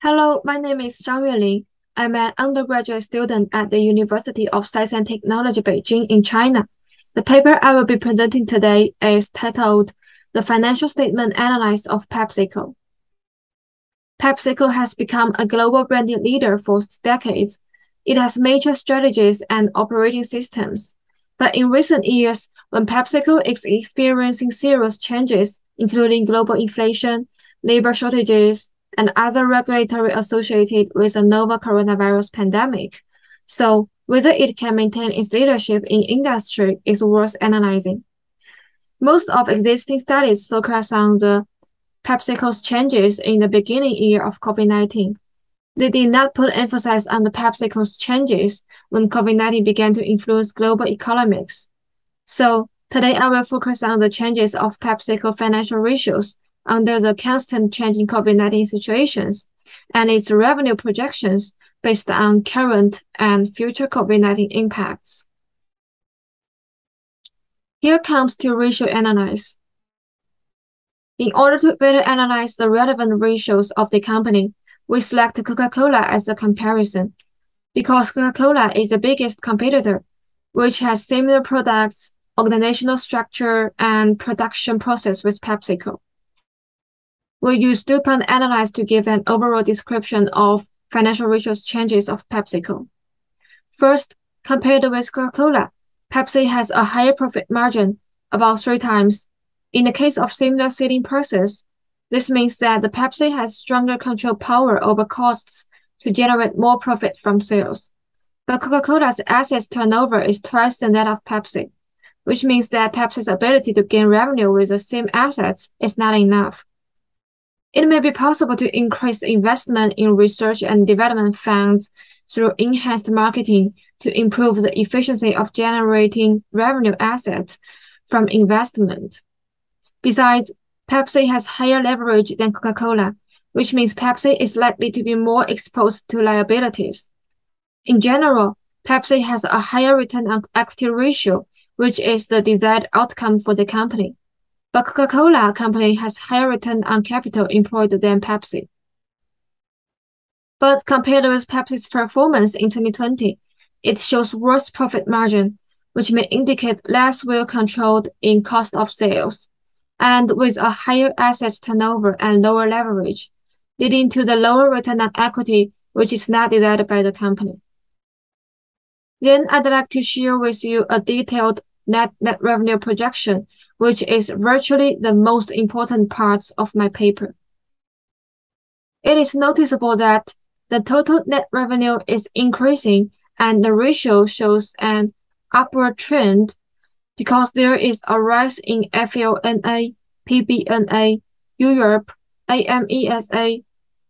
Hello, my name is Zhang Yueling. I'm an undergraduate student at the University of Science and Technology Beijing in China. The paper I will be presenting today is titled The Financial Statement Analysis of PepsiCo. PepsiCo has become a global branding leader for decades. It has major strategies and operating systems. But in recent years, when PepsiCo is experiencing serious changes, including global inflation, labor shortages, and other regulatory associated with the novel coronavirus pandemic. So whether it can maintain its leadership in industry is worth analyzing. Most of existing studies focus on the PepsiCo's changes in the beginning year of COVID-19. They did not put emphasis on the PepsiCo's changes when COVID-19 began to influence global economics. So today I will focus on the changes of PepsiCo financial ratios under the constant changing COVID-19 situations and its revenue projections based on current and future COVID-19 impacts. Here comes to ratio analysis. In order to better analyze the relevant ratios of the company, we select Coca-Cola as a comparison because Coca-Cola is the biggest competitor, which has similar products, organizational structure, and production process with PepsiCo. We use DuPont analysis to give an overall description of financial ratios changes of PepsiCo. First, compared with Coca-Cola, Pepsi has a higher profit margin, about 3 times. In the case of similar selling process, this means that the Pepsi has stronger control power over costs to generate more profit from sales. But Coca-Cola's assets turnover is twice than that of Pepsi, which means that Pepsi's ability to gain revenue with the same assets is not enough. It may be possible to increase investment in research and development funds through enhanced marketing to improve the efficiency of generating revenue assets from investment. Besides, Pepsi has higher leverage than Coca-Cola, which means Pepsi is likely to be more exposed to liabilities. In general, Pepsi has a higher return on equity ratio, which is the desired outcome for the company. But Coca-Cola Company has higher return on capital employed than Pepsi. But compared with Pepsi's performance in 2020, it shows worse profit margin, which may indicate less well-controlled in cost of sales, and with a higher assets turnover and lower leverage, leading to the lower return on equity, which is not desired by the company. Then I'd like to share with you a detailed net revenue projection, which is virtually the most important part of my paper. It is noticeable that the total net revenue is increasing and the ratio shows an upward trend because there is a rise in FLNA, PBNA, Europe, AMESA,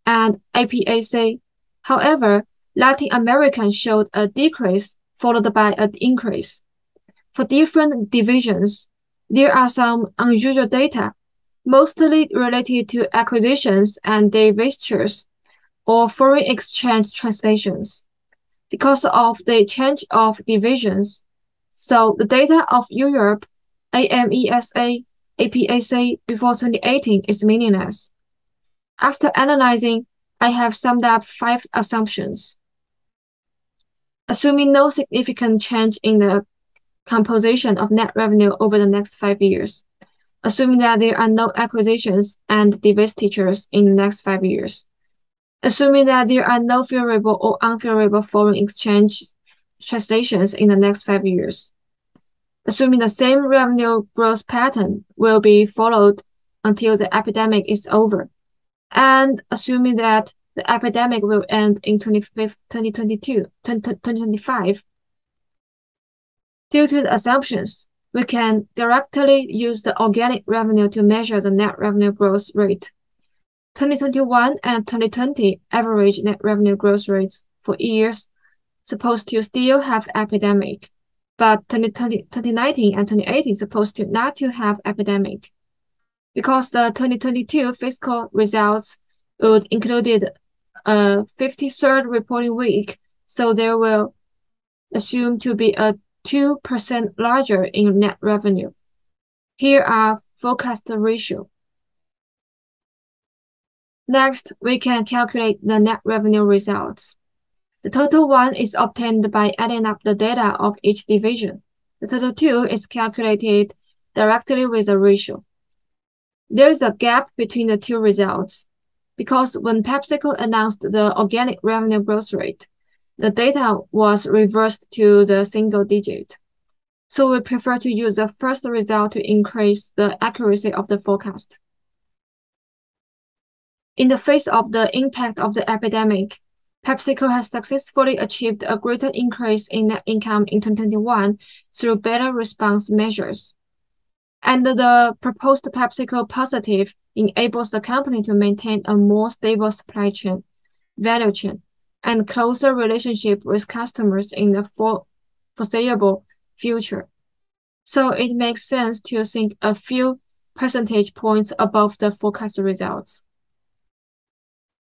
and APAC. However, Latin America showed a decrease followed by an increase. For different divisions, there are some unusual data, mostly related to acquisitions and divestitures or foreign exchange translations. Because of the change of divisions, so the data of Europe, AMESA, APAC before 2018 is meaningless. After analyzing, I have summed up 5 assumptions. Assuming no significant change in the composition of net revenue over the next 5 years, assuming that there are no acquisitions and divestitures in the next 5 years, assuming that there are no favorable or unfavorable foreign exchange translations in the next 5 years, assuming the same revenue growth pattern will be followed until the epidemic is over, and assuming that the epidemic will end in 2025. Due to the assumptions, we can directly use the organic revenue to measure the net revenue growth rate. 2021 and 2020 average net revenue growth rates for years supposed to still have epidemic, but 2019 and 2018 supposed to not to have epidemic. Because the 2022 fiscal results would included a 53rd reporting week, so there will assume to be a 2% larger in net revenue. Here are forecast ratio. Next, we can calculate the net revenue results. The total 1 is obtained by adding up the data of each division. The total 2 is calculated directly with a ratio. There is a gap between the two results because when PepsiCo announced the organic revenue growth rate, the data was reversed to the single digit. So we prefer to use the first result to increase the accuracy of the forecast. In the face of the impact of the epidemic, PepsiCo has successfully achieved a greater increase in net income in 2021 through better response measures. And the proposed PepsiCo positive enables the company to maintain a more stable supply chain, value chain, and closer relationship with customers in the foreseeable future. So it makes sense to think a few percentage points above the forecast results.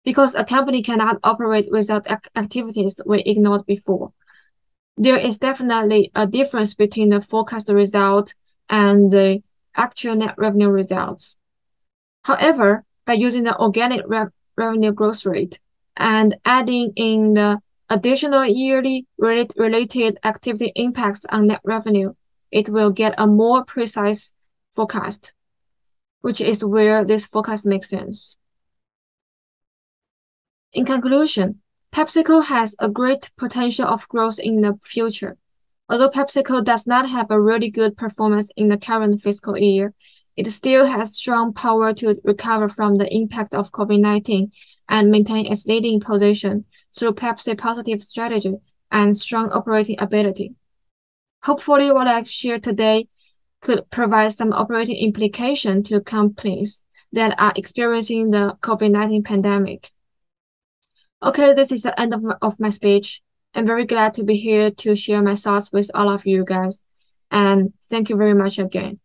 Because a company cannot operate without activities we ignored before. There is definitely a difference between the forecast result and the actual net revenue results. However, by using the organic revenue growth rate and adding in the additional yearly related activity impacts on net revenue, it will get a more precise forecast, which is where this forecast makes sense. In conclusion, PepsiCo has a great potential of growth in the future. Although PepsiCo does not have a really good performance in the current fiscal year, it still has strong power to recover from the impact of COVID-19 and maintain its leading position through Pepsi's positive strategy and strong operating ability. Hopefully, what I've shared today could provide some operating implication to companies that are experiencing the COVID-19 pandemic. Okay, this is the end of my speech. I'm very glad to be here to share my thoughts with all of you guys. And thank you very much again.